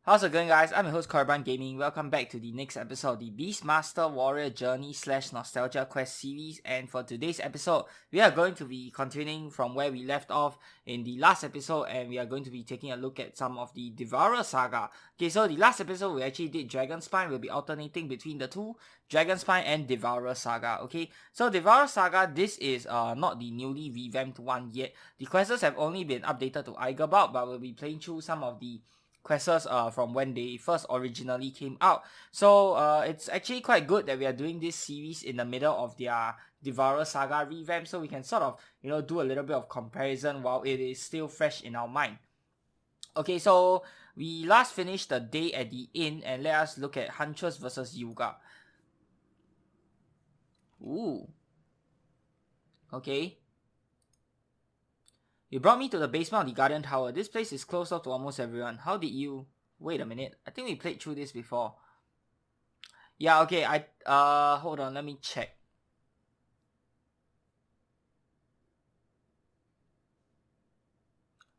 How's it going, guys? I'm your host Korban Gaming. Welcome back to the next episode of the Beastmaster Warrior Journey / Nostalgia Quest series. And for today's episode, we are going to be continuing from where we left off in the last episode, and we are going to be taking a look at some of the Devourer Saga. Okay, so the last episode we actually did Dragonspine. We'll be alternating between the two, Dragonspine and Devourer Saga. Okay, so Devourer Saga, this is not the newly revamped one yet. The quests have only been updated to Eigerbout, but we'll be playing through some of the quests from when they first originally came out. So it's actually quite good that we are doing this series in the middle of their Devourer Saga revamp, so we can sort of, do a little bit of comparison while it is still fresh in our mind. Okay, so we last finished the day at the inn, and let us look at Huntress versus Yulgar. Ooh. Okay. You brought me to the basement of the Guardian Tower. This place is closed off to almost everyone. How did you... Wait a minute. I think we played through this before. Yeah, okay. Hold on. Let me check.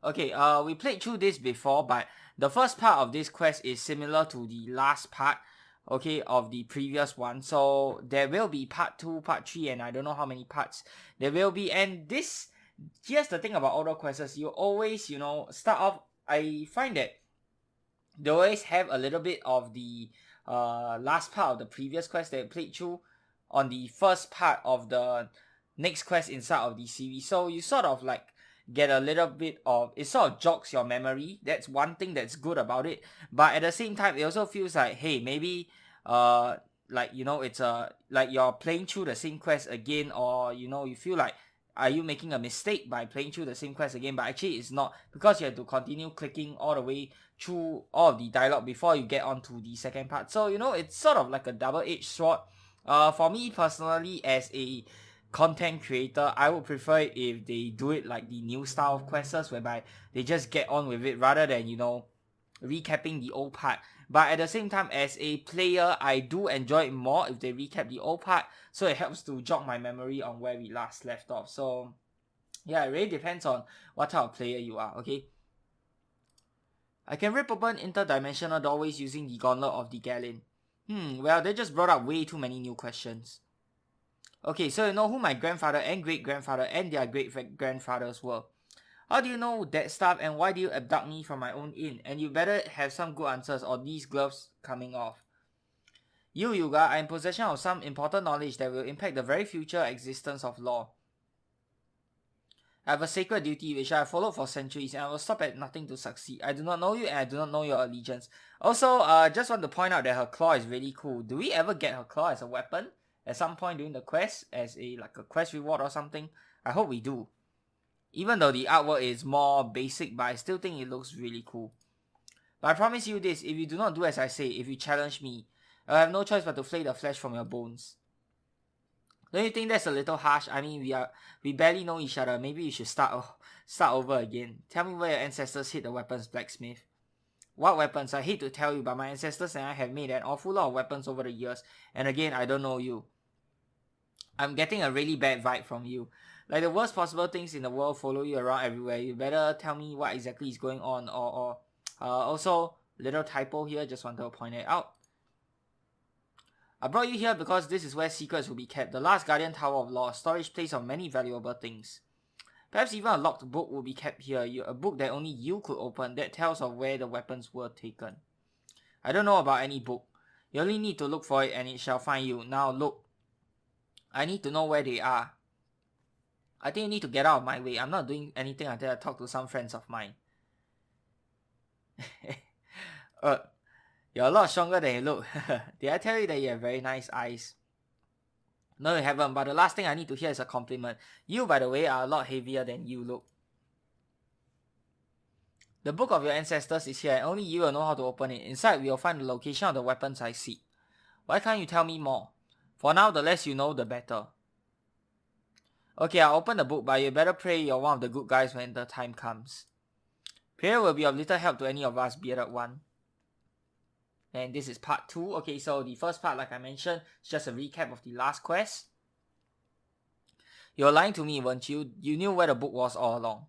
Okay, we played through this before, but the first part of this quest is similar to the last part, okay, of the previous one. So there will be part 2, part 3, and I don't know how many parts there will be. And this... Here's the thing about auto quests, you always, start off, I find that they always have a little bit of the last part of the previous quest that I played through on the first part of the next quest inside of the series. So you sort of like get a little bit of, it sort of jogs your memory. That's one thing that's good about it. But at the same time, it also feels like, hey, maybe it's like you're playing through the same quest again, or you feel like, are you making a mistake by playing through the same quest again? But actually it's not, because you have to continue clicking all the way through all of the dialogue before you get onto the second part. So it's sort of like a double-edged sword. For me personally, as a content creator, I would prefer it if they do it like the new style of quests, whereby they just get on with it rather than recapping the old part. But at the same time, as a player, I do enjoy it more if they recap the old part, so it helps to jog my memory on where we last left off. So yeah, it really depends on what type of player you are, okay? I can rip open interdimensional doorways using the Gauntlet of the Galleon. Well, they just brought up way too many new questions. Okay, so you know who my grandfather and great-grandfather and their great-grandfathers were. How do you know that stuff, and why do you abduct me from my own inn? And you better have some good answers or these gloves coming off. You, Yulgar, are in possession of some important knowledge that will impact the very future existence of law. I have a sacred duty which I have followed for centuries, and I will stop at nothing to succeed. I do not know you, and I do not know your allegiance. Also, just want to point out that her claw is really cool. Do we ever get her claw as a weapon at some point during the quest, as a quest reward or something? I hope we do. Even though the artwork is more basic, but I still think it looks really cool. But I promise you this, if you do not do as I say, if you challenge me, I'll have no choice but to flay the flesh from your bones. Don't you think that's a little harsh? I mean, we barely know each other. Maybe you should start over again. Tell me where your ancestors hid the weapons, blacksmith. What weapons? I hate to tell you, but my ancestors and I have made an awful lot of weapons over the years. And again, I don't know you. I'm getting a really bad vibe from you. Like the worst possible things in the world follow you around everywhere. You better tell me what exactly is going on. Also, little typo here, just wanted to point it out. I brought you here because this is where secrets will be kept. The last Guardian Tower of Law, storage place of many valuable things. Perhaps even a locked book will be kept here. A book that only you could open, that tells of where the weapons were taken. I don't know about any book. You only need to look for it and it shall find you. Now look. I need to know where they are. I think you need to get out of my way. I'm not doing anything until I talk to some friends of mine. You're a lot stronger than you look. Did I tell you that you have very nice eyes? No, you haven't, but the last thing I need to hear is a compliment. You, by the way, are a lot heavier than you look. The book of your ancestors is here, and only you will know how to open it. Inside, we will find the location of the weapons I seek. Why can't you tell me more? For now, the less you know, the better. Okay, I'll open the book, but you better pray you're one of the good guys when the time comes. Prayer will be of little help to any of us, bearded one. And this is part 2. Okay, so the first part, like I mentioned, is just a recap of the last quest. You're lying to me, weren't you? You knew where the book was all along.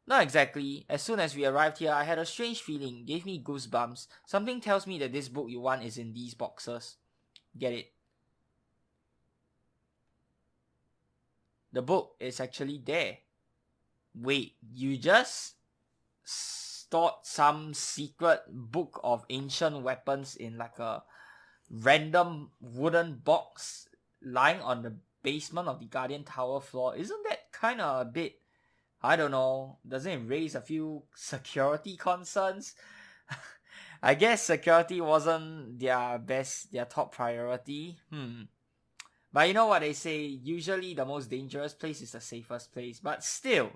Not exactly. As soon as we arrived here, I had a strange feeling. Gave me goosebumps. Something tells me that this book you want is in these boxes. Get it? The book is actually there. Wait, you just stored some secret book of ancient weapons in like a random wooden box lying on the basement of the Guardian Tower floor? Isn't that kind of a bit, I don't know, doesn't it raise a few security concerns? I guess security wasn't their top priority. But you know what they say, usually the most dangerous place is the safest place. But still,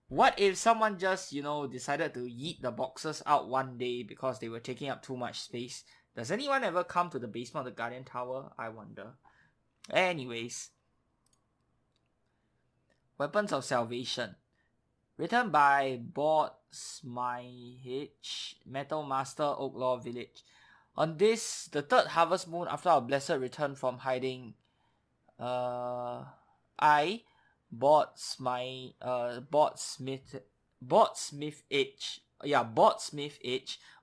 what if someone just, decided to yeet the boxes out one day because they were taking up too much space? Does anyone ever come to the basement of the Guardian Tower? I wonder. Anyways. Weapons of Salvation. Written by Board Smyhitch, Metal Master, Oaklaw Village. On this, the third harvest moon after our blessed return from hiding, I, Board Smith H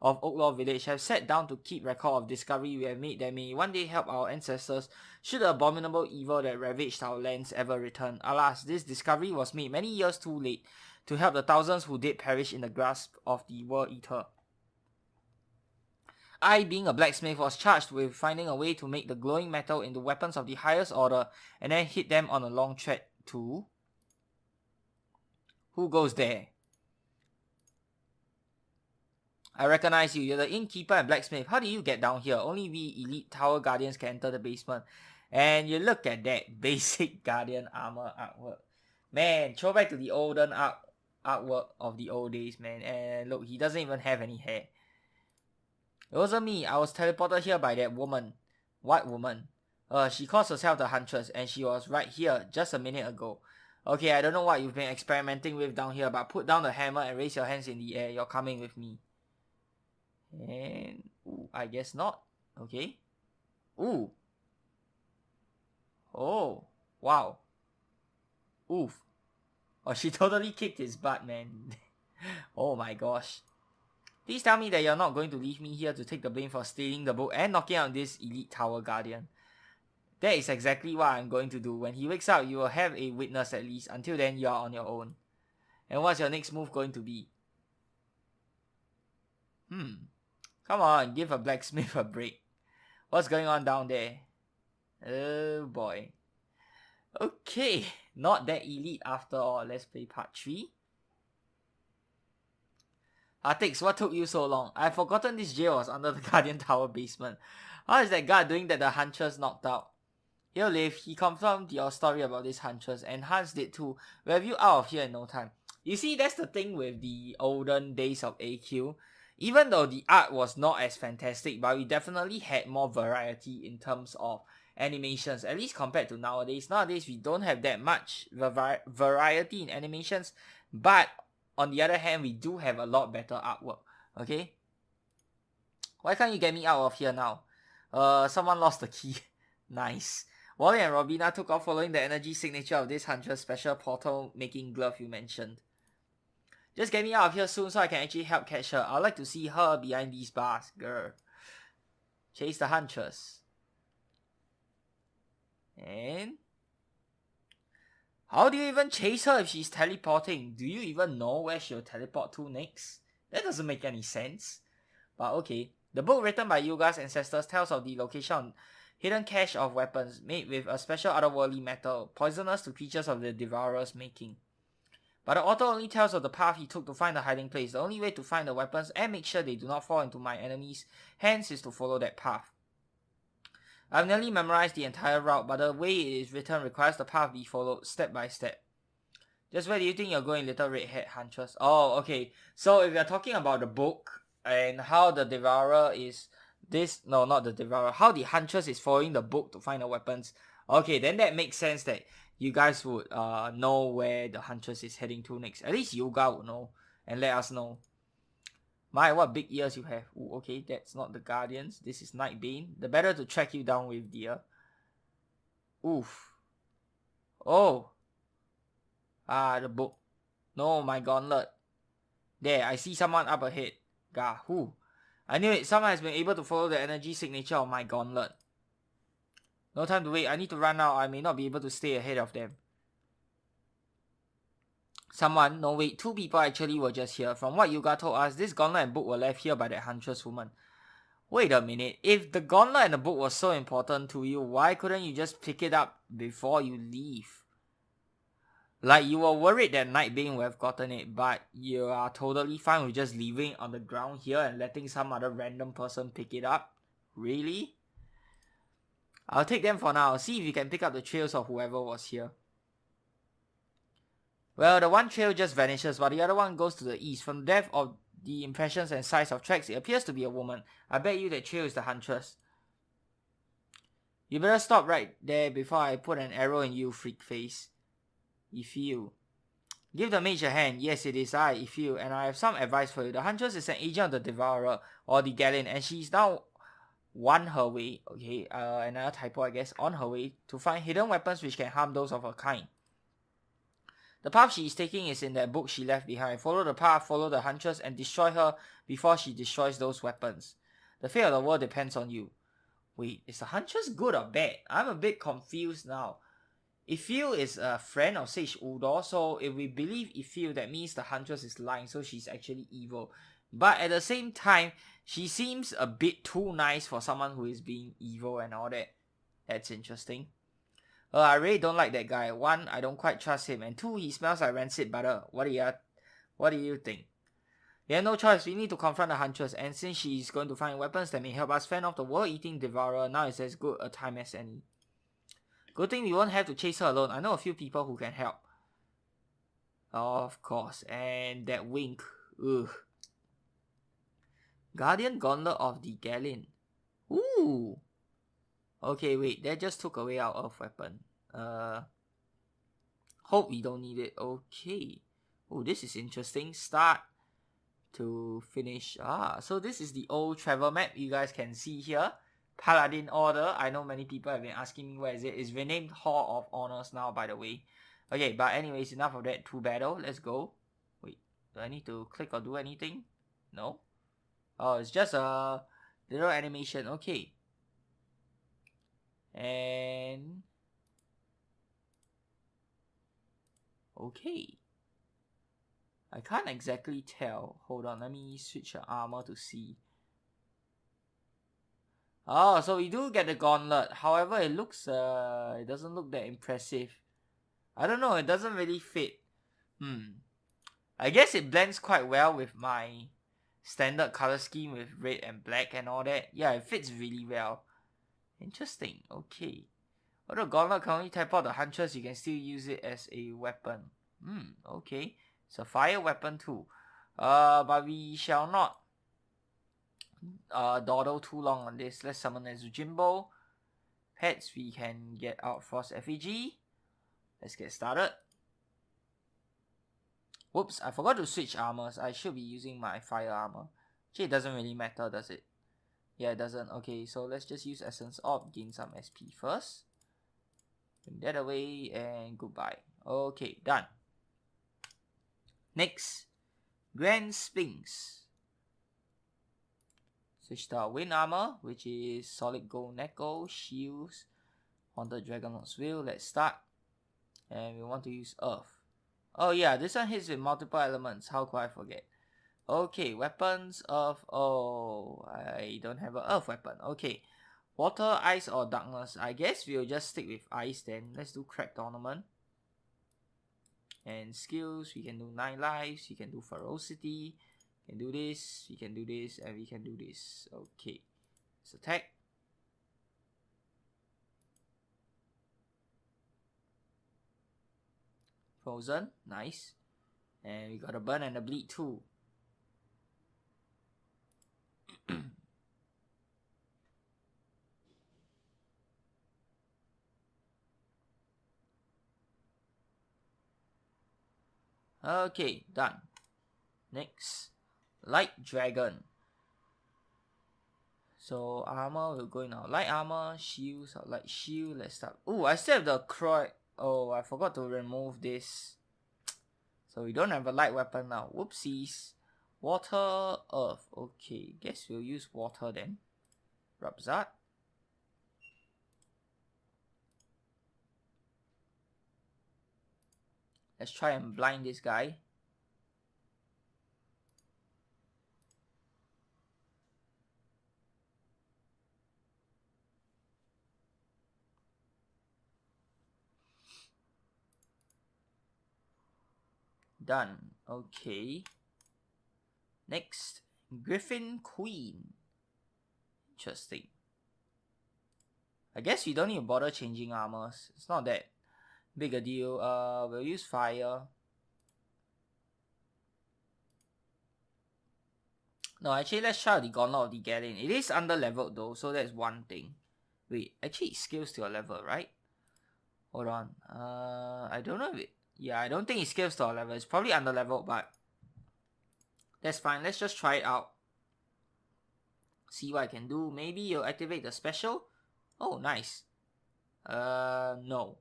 of Oaklaw Village have sat down to keep record of discovery we have made that may one day help our ancestors should the abominable evil that ravaged our lands ever return. Alas, this discovery was made many years too late to help the thousands who did perish in the grasp of the World Eater. I, being a blacksmith, was charged with finding a way to make the glowing metal into weapons of the highest order and then hit them on a long thread to... Who goes there? I recognize you. You're the innkeeper and blacksmith. How did you get down here? Only we elite tower guardians can enter the basement. And you look at that basic guardian armor artwork. Man, throw back to the olden artwork of the old days, man. And look, he doesn't even have any hair. It wasn't me. I was teleported here by that woman. What woman? She calls herself the Huntress, and she was right here just a minute ago. Okay, I don't know what you've been experimenting with down here, but put down the hammer and raise your hands in the air. You're coming with me. And... ooh, I guess not. Okay. Ooh. Oh. Wow. Oof. Oh, she totally kicked his butt, man. Oh my gosh. Please tell me that you're not going to leave me here to take the blame for stealing the book and knocking out this elite tower guardian. That is exactly what I'm going to do. When he wakes up, you will have a witness at least. Until then, you are on your own. And what's your next move going to be? Come on, give a blacksmith a break. What's going on down there? Oh boy. Okay, not that elite after all. Let's play part 3. Artix, what took you so long? I've forgotten this jail was under the Guardian Tower basement. How is that guard doing that the Huntress knocked out? He'll live. He confirmed your story about this Huntress, and Hans did too. We'll have you out of here in no time. You see, that's the thing with the olden days of AQ. Even though the art was not as fantastic, but we definitely had more variety in terms of animations, at least compared to nowadays. Nowadays, we don't have that much variety in animations, but on the other hand, we do have a lot better artwork, okay? Why can't you get me out of here now? Someone lost the key. Nice. Wally and Robina took off following the energy signature of this Huntress special portal making glove you mentioned. Just get me out of here soon so I can actually help catch her. I'd like to see her behind these bars, girl. Chase the Huntress. And... how do you even chase her if she's teleporting? Do you even know where she'll teleport to next? That doesn't make any sense. But okay. The book written by Yulgar's ancestors tells of the location of hidden cache of weapons made with a special otherworldly metal, poisonous to creatures of the Devourer's making. But the author only tells of the path he took to find the hiding place. The only way to find the weapons and make sure they do not fall into my enemies' hands is to follow that path. I've nearly memorized the entire route, but the way it is written requires the path be followed step by step. Just where do you think you're going, little redhead Huntress? Oh, okay. So if you're talking about the book and how the Devourer is not the Devourer, how the Huntress is following the book to find the weapons. Okay, then that makes sense that you guys would know where the Huntress is heading to next. At least Yulgar would know and let us know. My, what big ears you have. Ooh, okay, that's not the Guardians. This is Nightbane. The better to track you down with, dear. Oof. Oh. Ah, the book. No, my Gauntlet. There, I see someone up ahead. Gah, who? I knew it. Someone has been able to follow the energy signature of my gauntlet. No time to wait. I need to run now. I may not be able to stay ahead of them. Someone? No, wait. Two people actually were just here. From what Yulgar told us, this gauntlet and book were left here by that Huntress woman. Wait a minute. If the gauntlet and the book was so important to you, why couldn't you just pick it up before you leave? Like you were worried that Nightbane would have gotten it, but you are totally fine with just leaving it on the ground here and letting some other random person pick it up? Really? I'll take them for now. See if you can pick up the trails of whoever was here. Well, the one trail just vanishes, but the other one goes to the east. From the depth of the impressions and size of tracks, it appears to be a woman. I bet you that trail is the Huntress. You better stop right there before I put an arrow in you, freak face. If you give the mage a hand. Yes, it is I, if you, and I have some advice for you. The Huntress is an agent of the Devourer, or the Galleon, and she's now on her way, okay, another typo I guess, on her way to find hidden weapons which can harm those of her kind. The path she is taking is in that book she left behind. Follow the path, follow the Huntress, and destroy her before she destroys those weapons. The fate of the world depends on you. Wait, is the Huntress good or bad? I'm a bit confused now. Ifil is a friend of Sage Udor, so if we believe Ifil, that means the Huntress is lying, so she's actually evil. But at the same time, she seems a bit too nice for someone who is being evil and all that. That's interesting. I really don't like that guy. One, I don't quite trust him, and two, he smells like rancid butter. What do you think? We have no choice. We need to confront the Huntress, and since she is going to find weapons that may help us fend off the world-eating Devourer, now is as good a time as any. Good thing we won't have to chase her alone. I know a few people who can help. Of course. And that wink. Ugh. Guardian Gauntlet of the Galleon. Ooh. Okay, wait. That just took away our earth weapon. Hope we don't need it. Okay. Oh, this is interesting. Start to finish. So this is the old travel map you guys can see here. Paladin Order. I know many people have been asking me where is it. It's renamed Hall of Honors now, by the way. Okay, but anyways, enough of that. To battle. Let's go. Wait, do I need to click or do anything? No. Oh, it's just a little animation. Okay. And okay. I can't exactly tell. Hold on, let me switch the armor to see. Oh, so we do get the gauntlet. However, it looks it doesn't look that impressive. I don't know, it doesn't really fit. I guess it blends quite well with my standard color scheme with red and black and all that. Yeah, it fits really well. Interesting. Okay. Although gauntlet can only type out the Huntress, you can still use it as a weapon. Okay. It's a fire weapon too. But we shall not dawdle too long on this. Let's summon as Jimbo. Pets, we can get out Frost Effigy. Let's get started. Whoops, I forgot to switch armors. I should be using my fire armor. Actually, it doesn't really matter, does it? Yeah, it doesn't. Okay, so let's just use Essence Orb, gain some SP first. Bring that away and goodbye. Okay, done. Next, Grand Sphinx. Switch to our Wind Armor, which is Solid Gold Necko, Shields, Haunted Dragonlord's Will. Let's start. And we want to use Earth. Oh yeah, this one hits with multiple elements. How could I forget? Okay, weapons, Earth. Oh, I don't have an Earth weapon. Okay, Water, Ice, or Darkness. I guess we'll just stick with Ice then. Let's do Cracked Ornament. And skills, we can do 9 lives, we can do Ferocity, we can do this, we can do this, and we can do this. Okay, let's attack. Frozen, nice. And we got a burn and a bleed too. Okay, done. Next, Light Dragon. So armor, we'll go in our light armor, shields, our light shield. Let's start. Oh, I still have the Croy. Oh, I forgot to remove this. So we don't have a light weapon now. Whoopsies. Water, earth. Okay, guess we'll use water then. Rabzat. Let's try and blind this guy. Done. Okay. Next, Griffin Queen. Interesting. I guess we don't need to bother changing armors. It's not that big a deal. We'll use fire. No, actually, let's try the Gauntlet of the Galleon. It is under leveled though, so that's one thing. Wait, actually it scales to a level, right? Hold on. I don't know if it... Yeah, I don't think it scales to a level. It's probably under leveled, but that's fine. Let's just try it out. See what I can do. Maybe you'll activate the special. Oh, nice. No.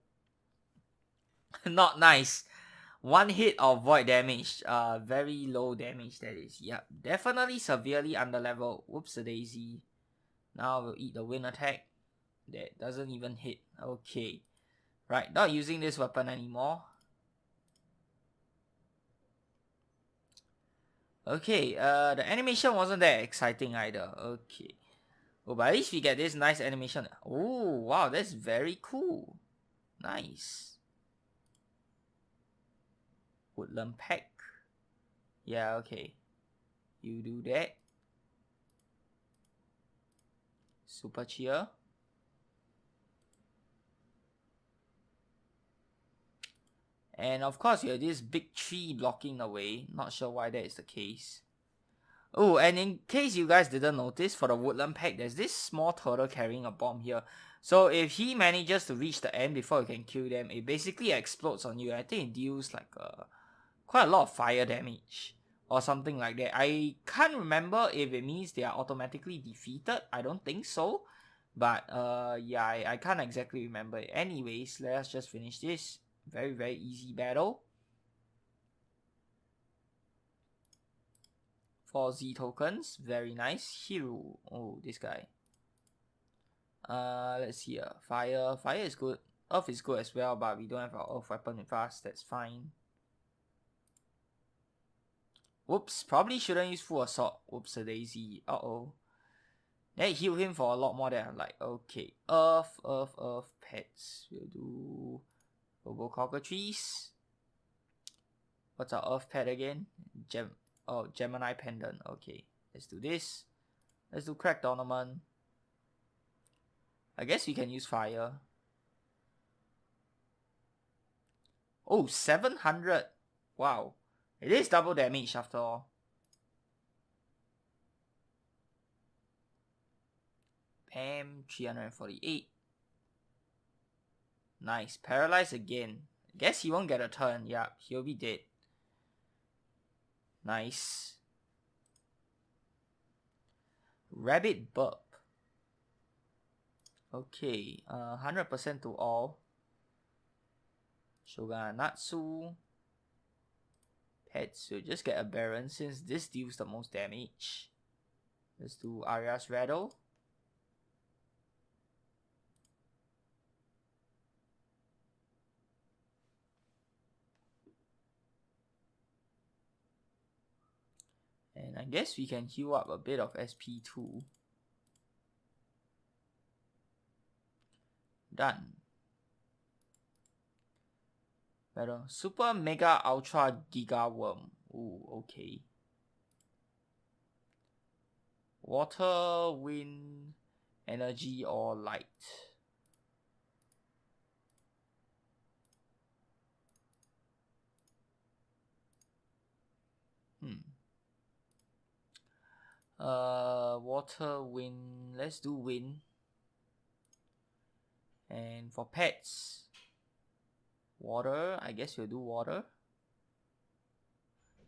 Not nice. One hit of void damage. Very low damage that is. Yep, definitely severely under level. Whoops a daisy. Now we'll eat the wind attack. That doesn't even hit. Okay. Right, not using this weapon anymore. Okay, the animation wasn't that exciting either. Okay. Oh, but at least we get this nice animation. Oh, wow, that's very cool. Nice. Woodland Pack. Yeah, okay. You do that. Super cheer. And of course, you have this big tree blocking the way. Not sure why that is the case. Oh, and in case you guys didn't notice, for the Woodland Pack, there's this small turtle carrying a bomb here. So if he manages to reach the end before you can kill them, it basically explodes on you. I think it deals like quite a lot of fire damage or something like that. I can't remember if it means they are automatically defeated. I don't think so. But yeah, I can't exactly remember. Anyways, let's just finish this. Very, very easy battle. 4 Z tokens. Very nice. Hero. Oh, this guy. Let's see. Fire. Fire is good. Earth is good as well, but we don't have our earth weapon with us. That's fine. Whoops. Probably shouldn't use full assault. Whoops a daisy. Uh-oh. That healed him for a lot more than I'm like. Okay. Earth. Pets. We'll do Robo Cockatrice. What's our earth pet again? Gemini Pendant. Okay. Let's do this. Let's do Cracked Ornament. I guess we can use fire. Oh, 700. Wow. It is double damage after all. Pam, 348. Nice. Paralyzed again. Guess he won't get a turn. Yeah, he'll be dead. Nice. Rabbit Burp. Okay, 100% to all. Shogun Natsu. Pets, so just get a Baron since this deals the most damage. Let's do Arya's Rattle. And I guess we can heal up a bit of SP too. Done. Better. Super Mega Ultra Giga Worm. Ooh, okay. Water, wind, energy, or light. Water, wind. Let's do wind. And for pets, water. I guess we'll do water.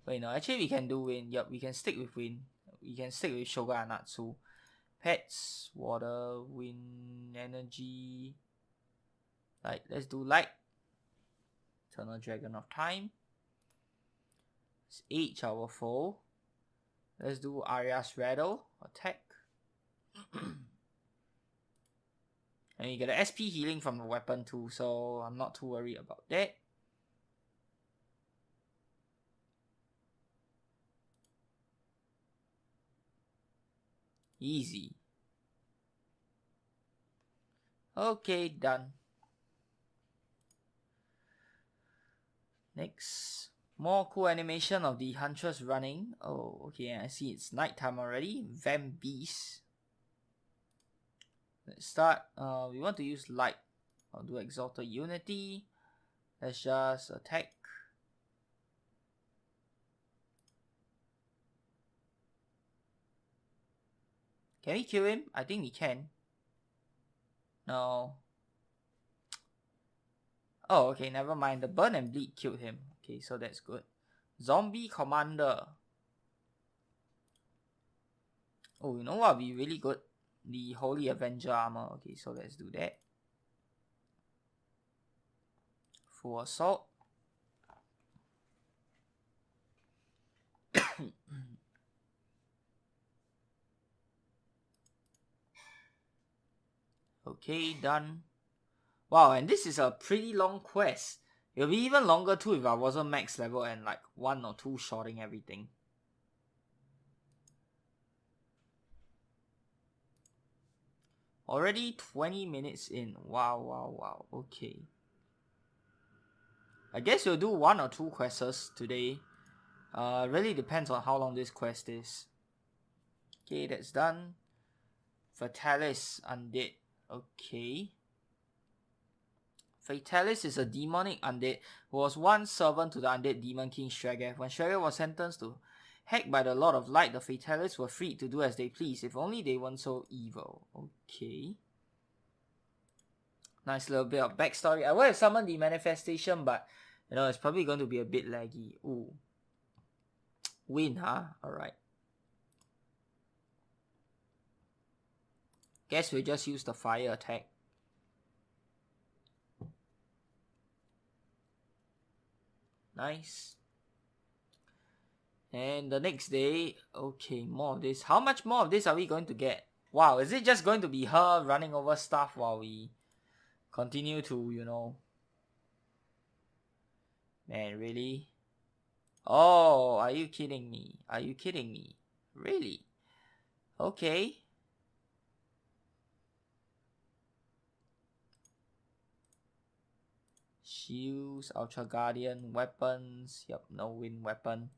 Wait, no. Actually, we can do wind. Yup, we can stick with wind. We can stick with Shogun Natsu. Pets, water, wind, energy. Light. Let's do light. Eternal Dragon of Time. Let's age our foe. Let's do Arya's Rattle attack. And you get the SP healing from the weapon too, so I'm not too worried about that. Easy. Okay, done. Next. More cool animation of the Huntress running. Oh, okay, I see it's nighttime already. Vamp Beast. Let's start. We want to use light. I'll do Exalted Unity. Let's just attack. Can we kill him? I think we can. No. Oh, okay, never mind. The burn and bleed killed him. Okay, so that's good. Zombie Commander. Oh, you know what would be really good? The Holy Avenger armor. Okay, so let's do that. Full assault. Okay, done. Wow, and this is a pretty long quest. It'll be even longer too if I wasn't max level and like 1 or 2 shotting everything. Already 20 minutes in. Wow, wow, wow. Okay. I guess we'll do 1 or 2 quests today. Really depends on how long this quest is. Okay, that's done. Fatalis Undead. Okay. Fatalis is a demonic undead who was once servant to the undead demon king Shregeth. When Shregeth was sentenced to heck by the Lord of Light, the Fatalis were free to do as they please, if only they weren't so evil. Okay. Nice little bit of backstory. I would have summoned the manifestation, but you know, it's probably going to be a bit laggy. Ooh. Win, huh? Alright. Guess we'll just use the fire attack. Nice. And the next day, okay, more of this. How much more of this are we going to get? Wow, is it just going to be her running over stuff while we continue to, you know... Man, really? Oh, are you kidding me? Are you kidding me? Really? Okay. Shields, Ultra Guardian, weapons. Yep, no wind weapon.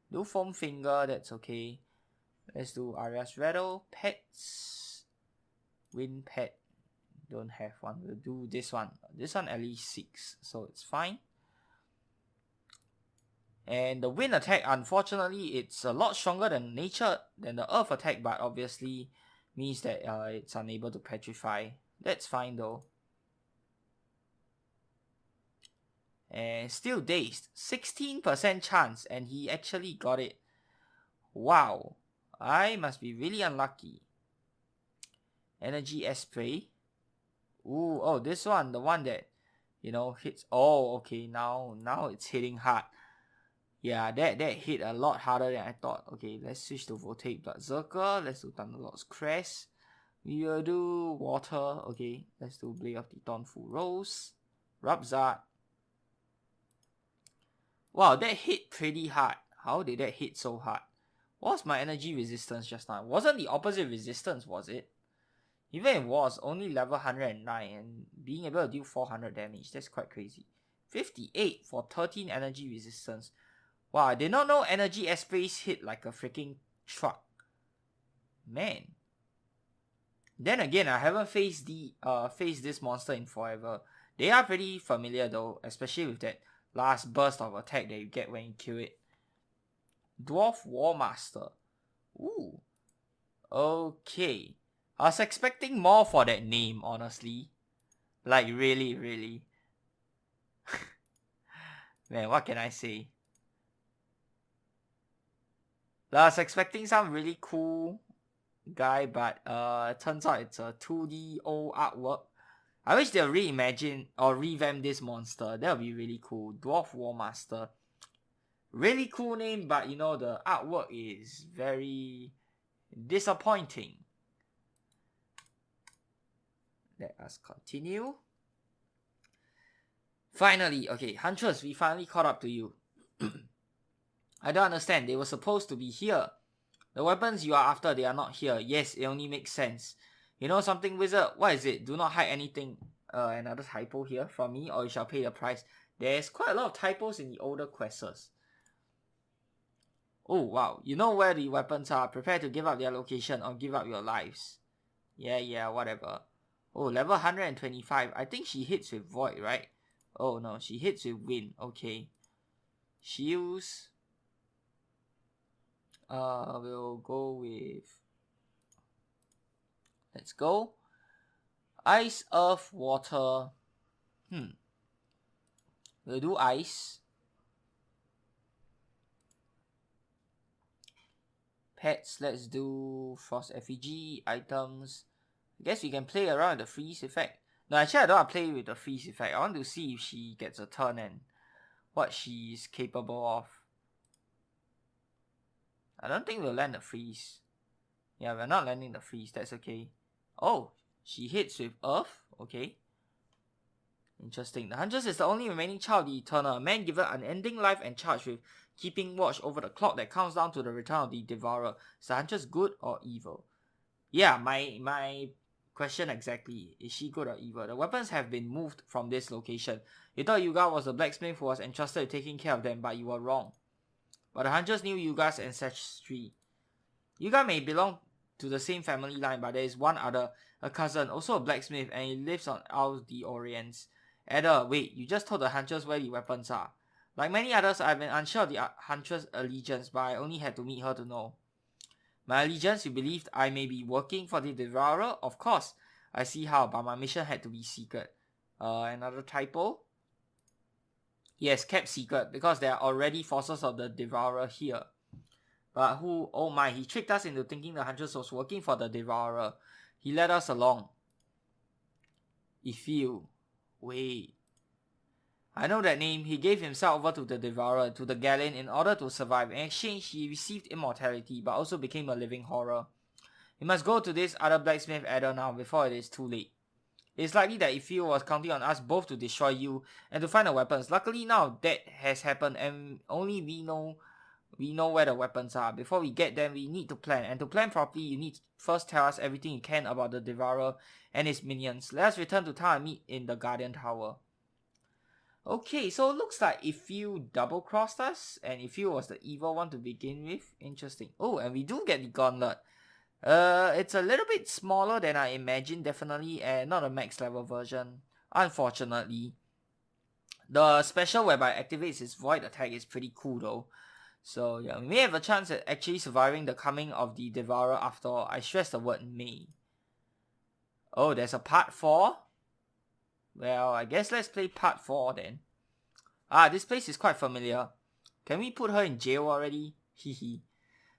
Do Foam Finger, that's okay. Let's do Arya's Rattle. Pets. Wind Pet. Don't have one. We'll do this one. This one at least 6, so it's fine. And the wind attack, unfortunately, it's a lot stronger than nature than the earth attack, but obviously means that it's unable to petrify. That's fine though. And still dazed. 16% chance, and he actually got it. Wow. I must be really unlucky. Energy Espray. Ooh, oh, this one, the one that, you know, hits. Oh, okay, now it's hitting hard. Yeah, that hit a lot harder than I thought. Okay, let's switch to Voltaic Bloodzerker. Let's do Thunderlord's Crest. We will do Water. Okay, let's do Blade of the Dawnful Rose. Rabzard. Wow, that hit pretty hard. How did that hit so hard? What was my energy resistance just now? It wasn't the opposite resistance, was it? Even if it was, only level 109 and being able to deal 400 damage. That's quite crazy. 58 for 13 energy resistance. Wow, I did not know energy Espace hit like a freaking truck. Man. Then again, I haven't faced this monster in forever. They are pretty familiar though, especially with that last burst of attack that you get when you kill it. Dwarf War Master. Ooh. Okay. I was expecting more for that name, honestly. Like, really, really. Man, what can I say? I was expecting some really cool guy, but it turns out it's a 2D old artwork. I wish they'll reimagine or revamp this monster. That would be really cool. Dwarf War Master. Really cool name, but you know, the artwork is very disappointing. Let us continue. Finally, okay, Huntress, we finally caught up to you. I don't understand. They were supposed to be here. The weapons you are after, they are not here. Yes, it only makes sense. You know something, wizard? What is it? Do not hide anything. Another typo here from me, or you shall pay the price. There's quite a lot of typos in the older quests. Oh, wow. You know where the weapons are. Prepare to give up their location or give up your lives. Yeah, whatever. Oh, level 125. I think she hits with void, right? Oh, no. She hits with wind. Okay. Shields. We'll go with... Let's go. Ice, earth, water. We'll do ice. Pets, let's do frost effigy, items. I guess we can play around with the freeze effect. No, actually I don't want to play with the freeze effect. I want to see if she gets a turn and what she's capable of. I don't think we'll land the freeze. Yeah, we're not landing the freeze, that's okay. Oh, she hits with earth, okay. Interesting. The Huntress is the only remaining child of the Eternal, a man given unending life and charged with keeping watch over the clock that counts down to the return of the Devourer. Is the Huntress good or evil? Yeah, my question exactly. Is she good or evil? The weapons have been moved from this location. You thought Yulgar was the blacksmith who was entrusted with taking care of them, but you were wrong. But the Huntress knew Yulgar's ancestry. Yulgar may belong to the same family line, but there is one other, a cousin, also a blacksmith, and he lives on Isle the Orients. Ada, wait, you just told the Huntress where the weapons are. Like many others, I've been unsure of the Huntress' allegiance, but I only had to meet her to know. My allegiance, you believed I may be working for the Devourer? Of course, I see how, but my mission had to be secret. Another typo? Yes, kept secret, because there are already forces of the Devourer here. But who? Oh my, he tricked us into thinking the Huntress was working for the Devourer. He led us along. If you... Wait. I know that name. He gave himself over to the Devourer, to the Galleon, in order to survive. In exchange, he received immortality, but also became a living horror. We must go to this other blacksmith Ada now, before it is too late. It is likely that Ifil was counting on us both to destroy you, and to find the weapons. Luckily now, that has happened, and only we know where the weapons are. Before we get them, we need to plan. And to plan properly, you need to first tell us everything you can about the Devourer and his minions. Let us return to town and meet in the Guardian Tower. Okay, so it looks like if you double-crossed us, and if you was the evil one to begin with. Interesting. Oh, and we do get the Gauntlet. It's a little bit smaller than I imagined, definitely, and not a max level version, unfortunately. The special whereby it activates its void attack is pretty cool though. So yeah, we may have a chance at actually surviving the coming of the Devourer after all. I stress the word may. Oh, there's a part 4? Well, I guess let's play part 4 then. Ah, this place is quite familiar. Can we put her in jail already? Hehe.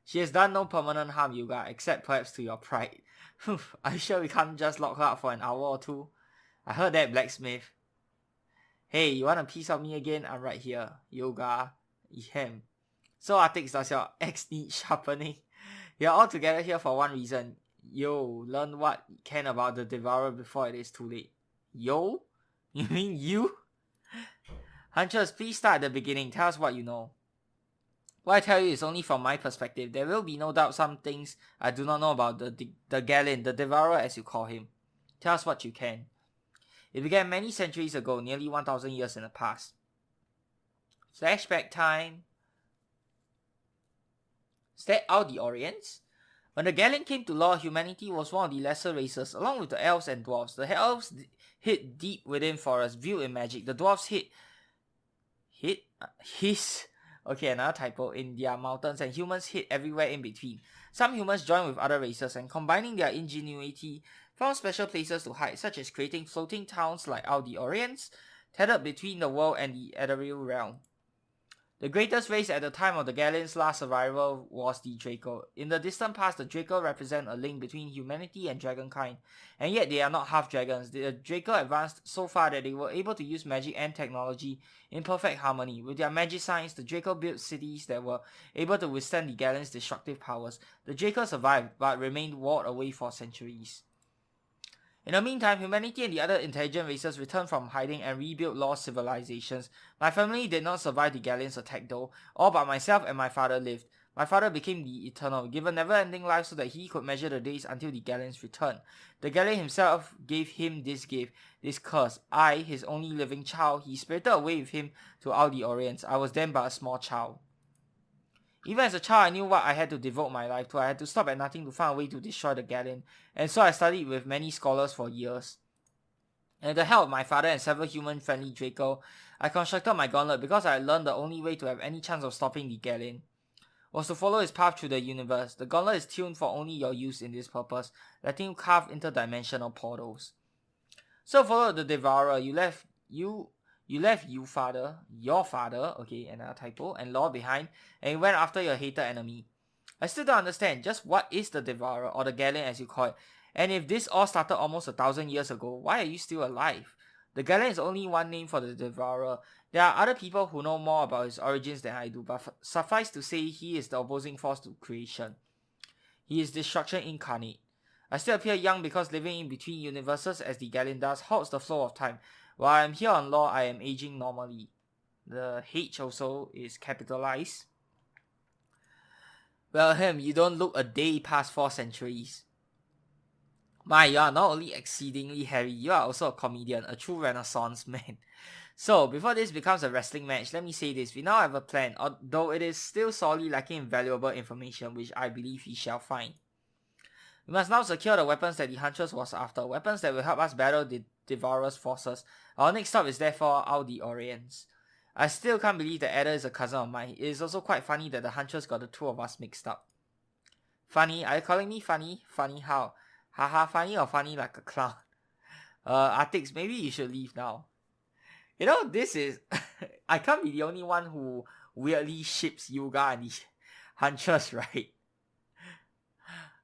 She has done no permanent harm, Yulgar, except perhaps to your pride. Are you sure we can't just lock her up for an hour or two? I heard that, blacksmith. Hey, you want a piece of me again? I'm right here. Yulgar. Ehem. So Artix, does your axe need sharpening? You're all together here for one reason. Yo, learn what you can about the Devourer before it is too late. Yo? You mean you? Huntress, please start at the beginning. Tell us what you know. What I tell you is only from my perspective. There will be no doubt some things I do not know about the Galleon, the Devourer as you call him. Tell us what you can. It began many centuries ago, nearly 1,000 years in the past. Flashback time. Is that out the Orients? When the Galleon came to law, humanity was one of the lesser races, along with the elves and dwarves. The elves hid deep within forests, viewed in magic. The dwarves okay, another typo, in their mountains, and humans hid everywhere in between. Some humans joined with other races and, combining their ingenuity, found special places to hide, such as creating floating towns like out the Orients, tethered between the world and the ethereal realm. The greatest race at the time of the Galleon's last arrival was the Draco. In the distant past, the Draco represent a link between humanity and dragonkind, and yet they are not half dragons. The Draco advanced so far that they were able to use magic and technology in perfect harmony. With their magic science, the Draco built cities that were able to withstand the Galleon's destructive powers. The Draco survived, but remained walled away for centuries. In the meantime, humanity and the other intelligent races returned from hiding and rebuilt lost civilizations. My family did not survive the Galleon's attack though. All but myself and my father lived. My father became the Eternal, given never-ending life so that he could measure the days until the Galleon's return. The Galleon himself gave him this gift, this curse. I, his only living child, he spirited away with him to all the Orients. I was then but a small child. Even as a child, I knew what I had to devote my life to. I had to stop at nothing to find a way to destroy the Galleon, and so I studied with many scholars for years. And with the help of my father and several human-friendly Draco, I constructed my Gauntlet because I learned the only way to have any chance of stopping the Galleon was to follow his path through the universe. The Gauntlet is tuned for only your use in this purpose, letting you carve interdimensional portals. So follow the Devourer. You left your father, okay, another typo, and Law behind, and you went after your hated enemy. I still don't understand just what is the Devourer, or the Galleon as you call it, and if this all started almost 1,000 years ago, why are you still alive? The Galleon is only one name for the Devourer. There are other people who know more about his origins than I do, but suffice to say he is the opposing force to creation. He is destruction incarnate. I still appear young because living in between universes as the Galleon does halts the flow of time. While I am here on Law, I am aging normally. The H also is capitalized. Well, you don't look a day past 4 centuries. My, you are not only exceedingly hairy, you are also a comedian, a true renaissance man. So, before this becomes a wrestling match, let me say this. We now have a plan, although it is still sorely lacking in valuable information, which I believe we shall find. We must now secure the weapons that the Huntress was after, weapons that will help us battle the Devourer's forces. Our next stop is therefore the Orients. I still can't believe that Ada is a cousin of mine. It is also quite funny that the Huntress got the two of us mixed up. Funny? Are you calling me funny? Funny how? Haha, funny or funny like a clown? Artix, maybe you should leave now. You know, this is... I can't be the only one who weirdly ships Yulgar and the Huntress, right?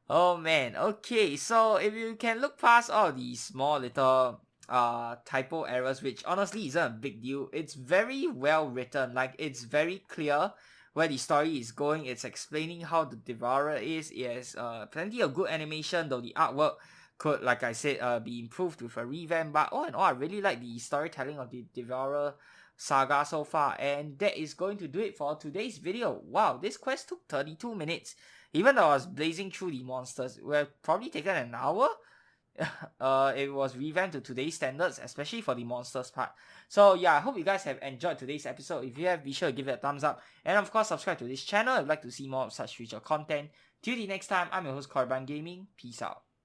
Oh man, okay, so if you can look past all these small little typo errors, which honestly isn't a big deal, it's very well written. Like, it's very clear where the story is going. It's explaining how the Devourer is. It has plenty of good animation, though the artwork could, like I said, be improved with a revamp. But all in all, I really like the storytelling of the Devourer saga so far, and that is going to do it for today's video. Wow, this quest took 32 minutes. Even though I was blazing through the monsters, it would have probably taken an hour. It was revamped to today's standards, especially for the monsters part. So yeah, I hope you guys have enjoyed today's episode. If you have, be sure to give it a thumbs up. And of course, subscribe to this channel if you'd like to see more of such future content. Till the next time, I'm your host, Korban Gaming. Peace out.